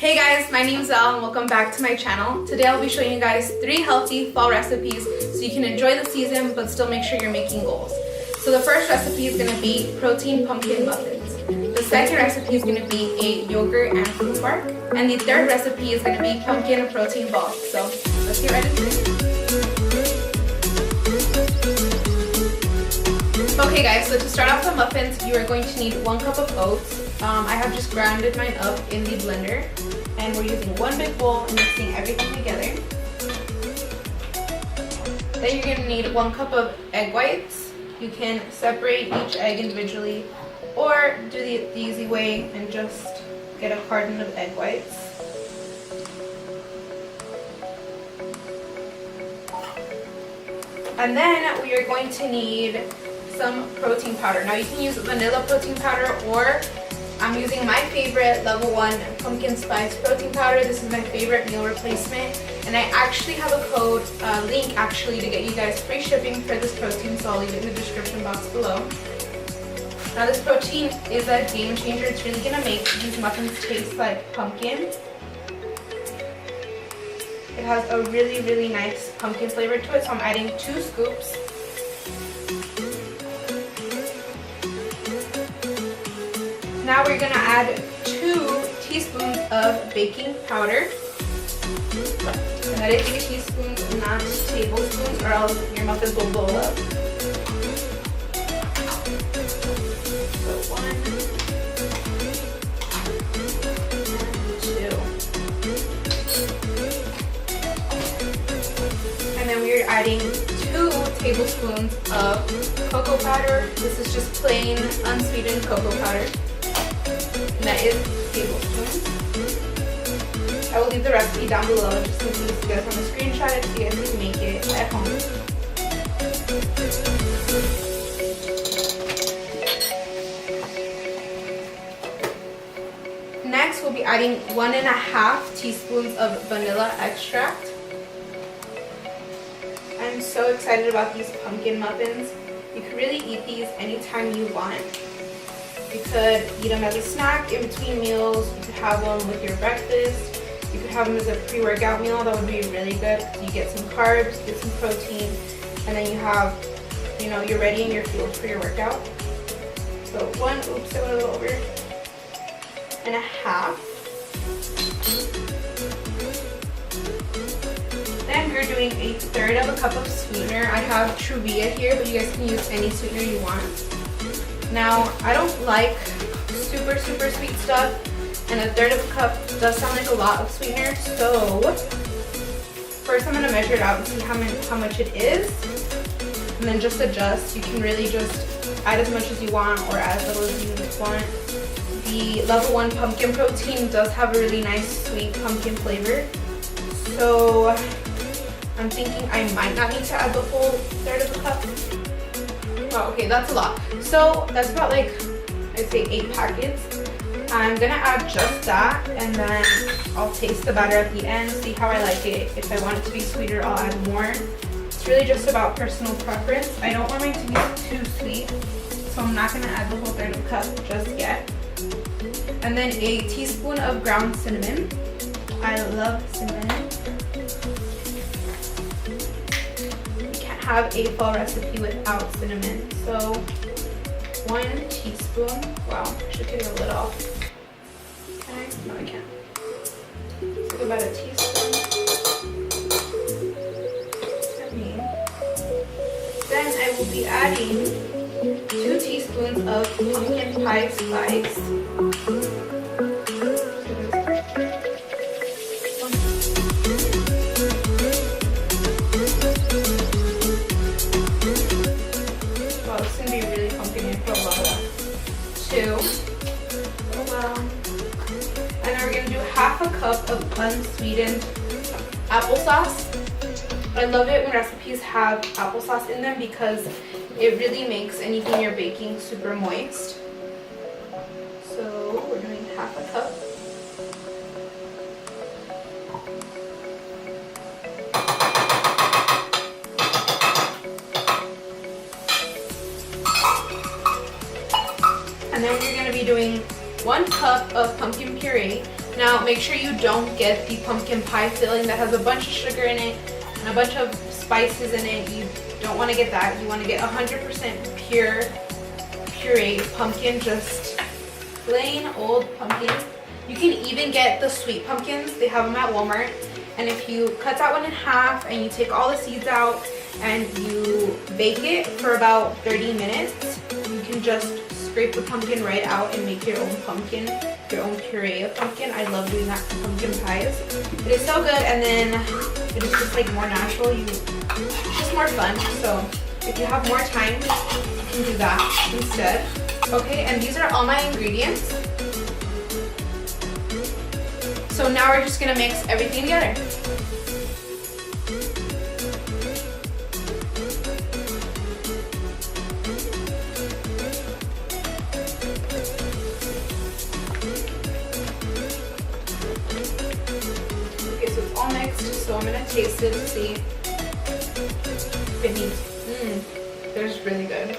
Hey guys, my name is Elle and welcome back to my channel. Today I'll be showing you guys 3 healthy fall recipes so you can enjoy the season but still make sure you're making goals. So the first recipe is going to be protein pumpkin muffins. The second recipe is going to be a yogurt and fruit bark. And the third recipe is going to be pumpkin and protein balls. So let's get right into it. Okay guys, so to start off the muffins, you are going to need 1 cup of oats. I have just grounded mine up in the blender. And we're using 1 big bowl and mixing everything together. Then you're going to need 1 cup of egg whites. You can separate each egg individually or do the easy way and just get a carton of egg whites. And then we are going to need some protein powder. Now you can use vanilla protein powder, or I'm using my favorite level 1 pumpkin spice protein powder. This is my favorite meal replacement, and I actually have a code link actually to get you guys free shipping for this protein, so I'll leave it in the description box below. Now this protein is a game changer. It's really gonna make these muffins taste like pumpkin. It has a really nice pumpkin flavor to it, so I'm adding 2 scoops. Now we're going to add 2 teaspoons of baking powder. And that is teaspoons, not tablespoons, or else your muffins will blow up. So 1 and 2. And then we're adding 2 tablespoons of cocoa powder. This is just plain unsweetened cocoa powder. And that is tablespoons. I will leave the recipe down below just in case you guys want to screenshot it so you guys can make it at home. Next, we'll be adding 1.5 teaspoons of vanilla extract. I'm so excited about these pumpkin muffins. You can really eat these anytime you want. You could eat them as a snack in between meals. You could have them with your breakfast. You could have them as a pre-workout meal. That would be really good. You get some carbs, get some protein, and then you have, you're ready and you're fueled for your workout. So 1, oops, I went a little over, and 1/2. Then we're doing 1/3 of a cup of sweetener. I have Truvia here, but you guys can use any sweetener you want. Now, I don't like super sweet stuff, and 1/3 of a cup does sound like a lot of sweetener, so first I'm going to measure it out and see how much it is, and then just adjust. You can really just add as much as you want or as little as you want. The level 1 pumpkin protein does have a really nice sweet pumpkin flavor, so I'm thinking I might not need to add the whole 1/3 of a cup. Oh, okay, that's a lot. So that's about like, I'd say 8 packets. I'm gonna add just that, and then I'll taste the batter at the end, see how I like it. If I want it to be sweeter, I'll add more. It's really just about personal preference. I don't want mine to be too sweet, so I'm not gonna add the whole 1/3 of a cup just yet. And then a teaspoon of ground cinnamon. I love cinnamon. Have a fall recipe without cinnamon, so 1 teaspoon. Wow, I should take the lid off. Can I? No, I can't. So about a teaspoon. Then I will be adding 2 teaspoons of pumpkin pie spice. And then we're going to do 1/2 cup of unsweetened applesauce. I love it when recipes have applesauce in them because it really makes anything you're baking super moist. So we're doing 1/2 cup. And then we're going to be doing 1 cup of pumpkin puree. Now make sure you don't get the pumpkin pie filling that has a bunch of sugar in it and a bunch of spices in it. You don't want to get that. You want to get 100% pure puree pumpkin, just plain old pumpkin. You can even get the sweet pumpkins. They have them at Walmart. And if you cut that one in half and you take all the seeds out and you bake it for about 30 minutes, you can just scrape the pumpkin right out and make your own pumpkin, your own puree of pumpkin. I love doing that for pumpkin pies. It is so good, and then it is just like more natural. It's just more fun. So if you have more time, you can do that instead. Okay, and these are all my ingredients. So now we're just gonna mix everything together. Okay, so it's all mixed, so I'm gonna taste it to see if it needs. That is really good.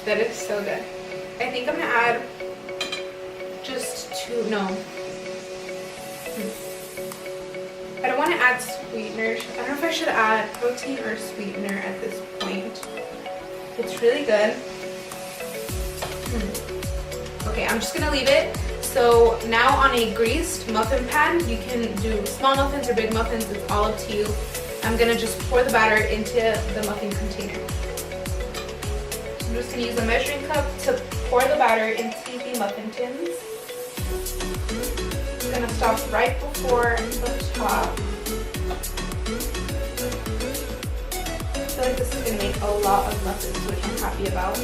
That is so good. I think I'm gonna add just I don't want to add sweeteners. I don't know if I should add protein or sweetener at this point. It's really good. Okay, I'm just gonna leave it. So now on a greased muffin pan, you can do small muffins or big muffins, it's all up to you. I'm gonna just pour the batter into the muffin container. So I'm just gonna use a measuring cup to pour the batter into the muffin tins. I'm gonna stop right before the top. I feel like this is gonna make a lot of muffins, which I'm happy about.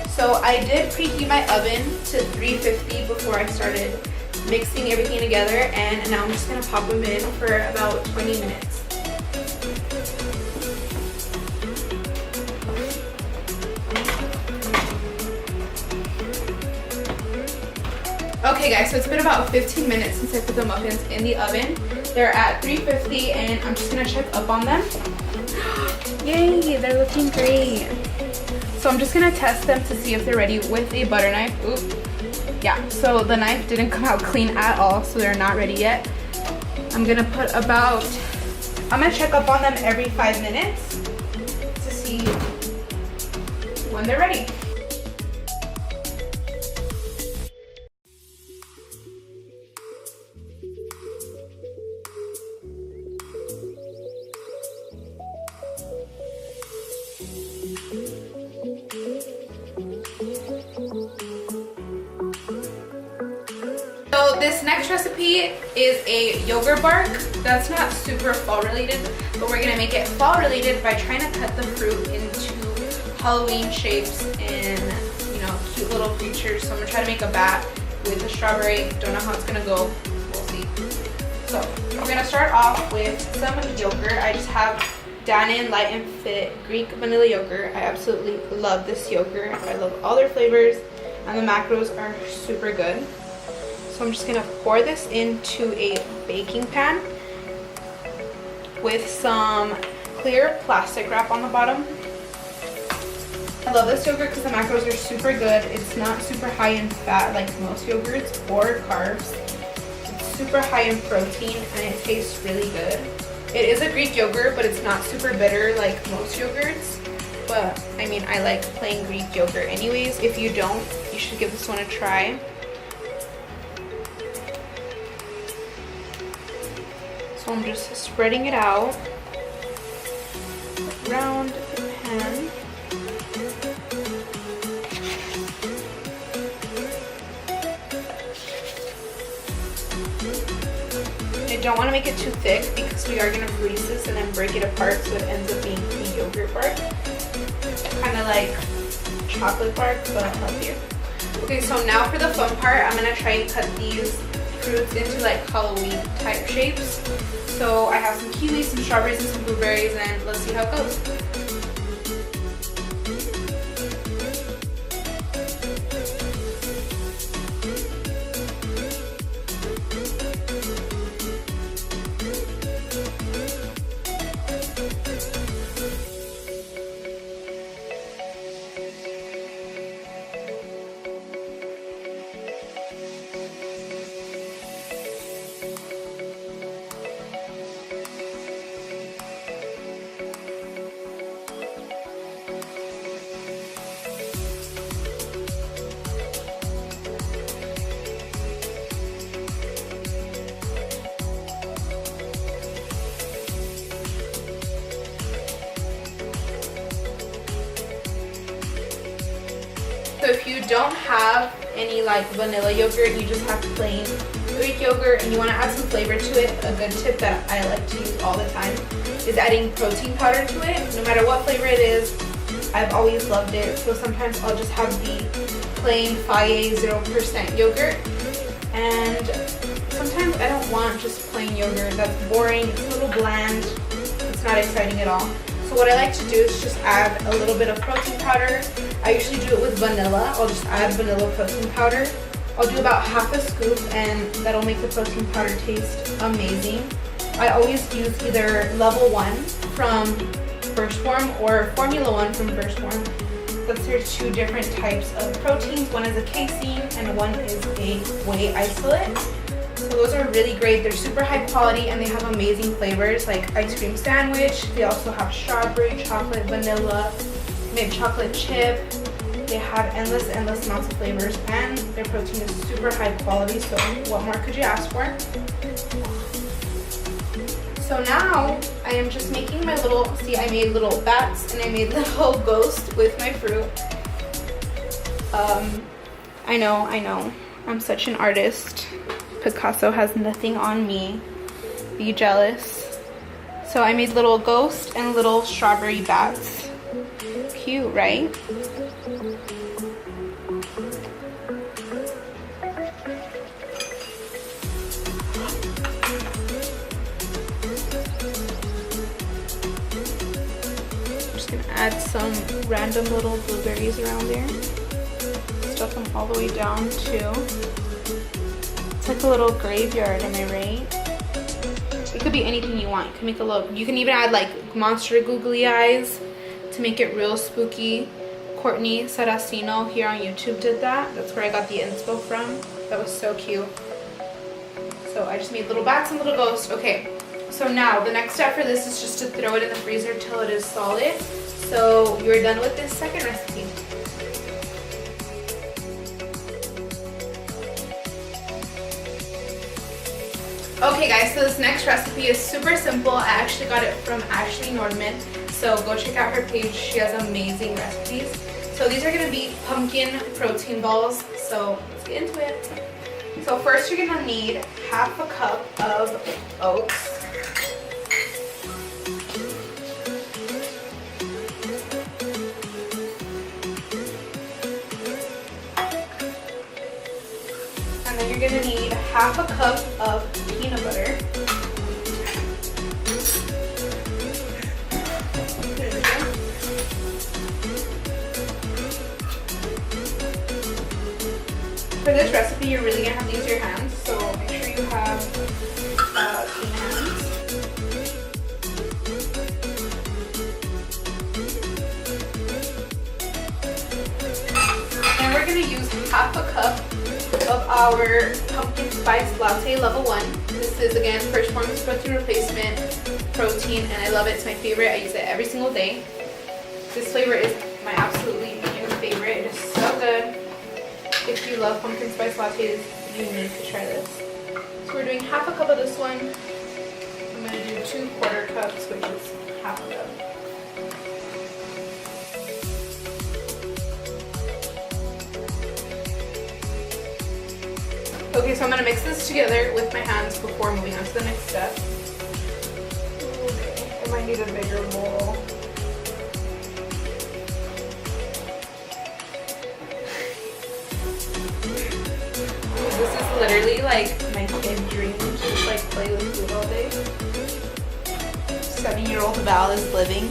So I did preheat my oven to 350 before I started mixing everything together, and now I'm just gonna pop them in for about 20 minutes. Okay guys, so it's been about 15 minutes since I put the muffins in the oven. They're at 350 and I'm just gonna check up on them. Yay, they're looking great. So I'm just gonna test them to see if they're ready with a butter knife. Oop. Yeah, so the knife didn't come out clean at all, so they're not ready yet. I'm gonna check up on them every 5 minutes to see when they're ready. So this next recipe is a yogurt bark. That's not super fall related, but we're gonna make it fall related by trying to cut the fruit into Halloween shapes and, you know, cute little creatures. So I'm gonna try to make a bat with the strawberry. Don't know how it's gonna go, we'll see. So we're gonna start off with some yogurt. I just have Dannon Light and Fit Greek vanilla yogurt. I absolutely love this yogurt. I love all their flavors and the macros are super good. So I'm just gonna pour this into a baking pan with some clear plastic wrap on the bottom. I love this yogurt because the macros are super good. It's not super high in fat like most yogurts or carbs. It's super high in protein and it tastes really good. It is a Greek yogurt, but it's not super bitter like most yogurts. But I mean, I like plain Greek yogurt anyways. If you don't, you should give this one a try. So I'm just spreading it out around the pan. I don't want to make it too thick because we are going to grease this and then break it apart so it ends up being a yogurt bark. Kind of like chocolate bark, but healthier. Okay, so now for the fun part, I'm going to try and cut these fruits into like Halloween type shapes. So I have some kiwis, some strawberries, and some blueberries, and let's see how it goes. if you don't have any like vanilla yogurt, you just have plain Greek yogurt and you want to add some flavor to it, a good tip that I like to use all the time is adding protein powder to it. No matter what flavor it is, I've always loved it. So sometimes I'll just have the plain Faye 0% yogurt, and sometimes I don't want just plain yogurt. That's boring, it's a little bland, it's not exciting at all. So what I like to do is just add a little bit of protein powder. I usually do it with vanilla. I'll just add vanilla protein powder. I'll do about half a scoop and that'll make the protein powder taste amazing. I always use either level 1 from First Form or Formula 1 from First Form. There's two different types of proteins. One is a casein and one is a whey isolate. So those are really great. They're super high quality and they have amazing flavors like ice cream sandwich. They also have strawberry, chocolate, vanilla, mint chocolate chip. They have endless amounts of flavors and their protein is super high quality. So what more could you ask for? So now I am just making my little, see, I made little bats and I made little ghosts with my fruit. I know, I'm such an artist. Picasso has nothing on me. Be jealous. So I made little ghosts and little strawberry bats. Cute, right? Add some random little blueberries around there. Stuff them all the way down too. It's like a little graveyard, am I right? It could be anything you want. You can make a little. You can even add like monster googly eyes to make it real spooky. Courtney Saracino here on YouTube did that. That's where I got the inspo from. That was so cute. So I just made little bats and little ghosts. Okay. So now the next step for this is just to throw it in the freezer till it is solid. So you're done with this second recipe. Okay guys, so this next recipe is super simple. I actually got it from Ashley Nordman. So go check out her page. She has amazing recipes. So these are going to be pumpkin protein balls. So let's get into it. So first you're going to need half a cup of oats. And then you're going to need half a cup of peanut butter. For this recipe, you're really going to have to use your hands, so make sure you have clean hands. And we're going to use half a cup of our pumpkin spice latte level 1. This is again First Form's protein replacement protein and I love it. It's my favorite. I use it every single day. This flavor is my absolutely new favorite. It is so good. If you love pumpkin spice lattes, you need to try this. So we're doing half a cup of this one. I'm going to do 2/4 cups, which is half a cup. Okay, so I'm going to mix this together with my hands before moving on to the next step. Okay, I might need a bigger bowl. This is literally like my kid dream to just like play with food all day. 7-year-old Val is living.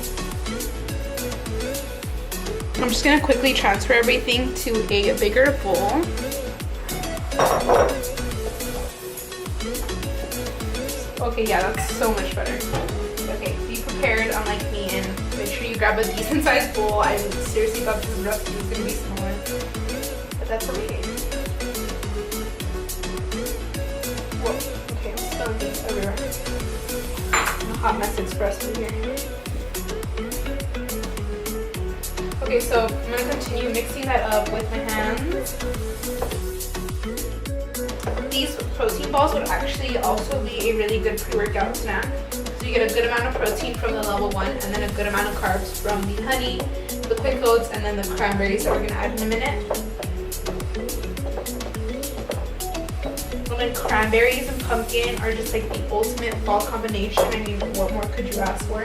I'm just going to quickly transfer everything to a bigger bowl. Okay, yeah, that's so much better. Okay, be prepared, unlike me, and make sure you grab a decent sized bowl. I seriously thought this recipe was going to be smaller, but that's okay. Whoa, okay, I'm spilling things everywhere. I'm a hot mess express over here. Okay, so I'm going to continue mixing that up with my hands. These protein balls would actually also be a really good pre-workout snack. So you get a good amount of protein from the level 1 and then a good amount of carbs from the honey, the quick oats, and then the cranberries that we're going to add in a minute. And then cranberries and pumpkin are just like the ultimate fall combination. I mean, what more could you ask for?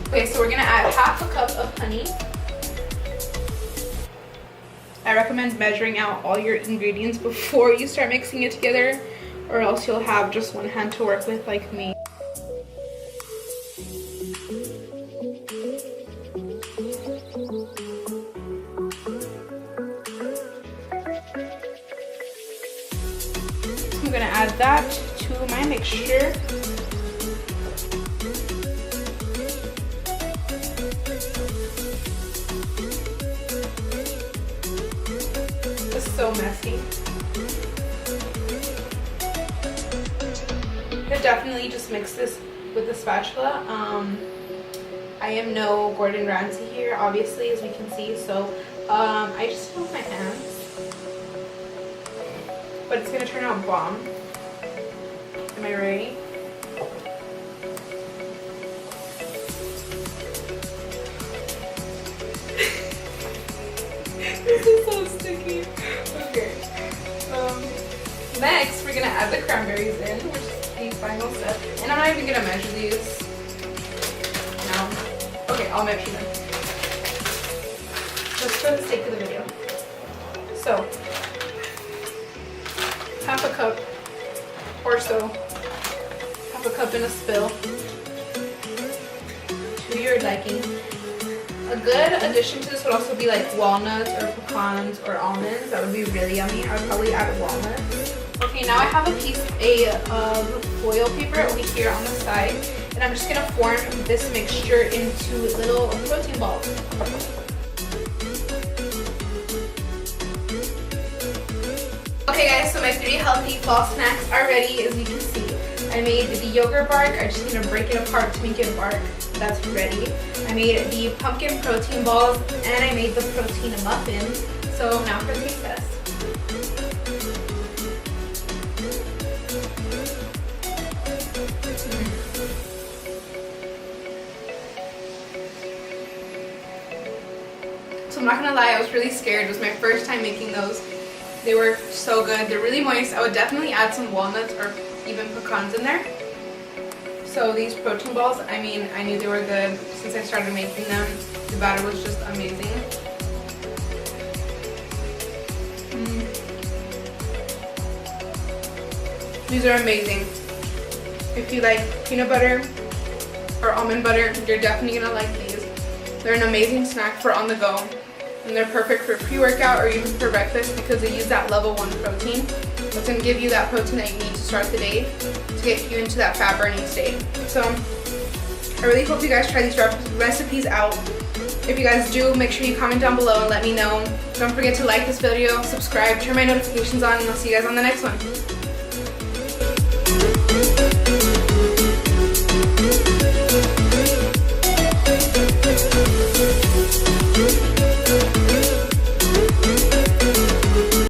Okay, so we're gonna add half a cup of honey. I recommend measuring out all your ingredients before you start mixing it together, or else you'll have just one hand to work with like me. I'm gonna add that to my mixture. This is so messy. Could definitely just mix this with the spatula. I am no Gordon Ramsay here, obviously, as we can see, so I just use my hands. But it's gonna turn out bomb. Am I ready? This is so sticky. Okay. Next, we're gonna add the cranberries in, which is the final step. And I'm not even gonna measure these. No. Okay, I'll measure them. Just for the sake of the video. So, half a cup or so. Half a cup in a spill. To your liking. A good addition to this would also be like walnuts or pecans or almonds. That would be really yummy. I would probably add walnuts. Okay, now I have a piece of foil paper over here on the side, and I'm just gonna form this mixture into little protein balls. Okay guys, so my 3 healthy fall snacks are ready, as you can see. I made the yogurt bark. I just need to break it apart to make it bark. That's ready. I made the pumpkin protein balls, and I made the protein muffins. So now for the taste test. So I'm not gonna lie, I was really scared. It was my first time making those. They were so good. They're really moist. I would definitely add some walnuts or even pecans in there. So these protein balls, I mean, I knew they were good since I started making them. The batter was just amazing. These are amazing. If you like peanut butter or almond butter, you're definitely gonna like these. They're an amazing snack for on the go. And they're perfect for pre-workout or even for breakfast because they use that level 1 protein. It's going to give you that protein that you need to start the day to get you into that fat burning state. So I really hope you guys try these recipes out. If you guys do, make sure you comment down below and let me know. Don't forget to like this video, subscribe, turn my notifications on, and I'll see you guys on the next one.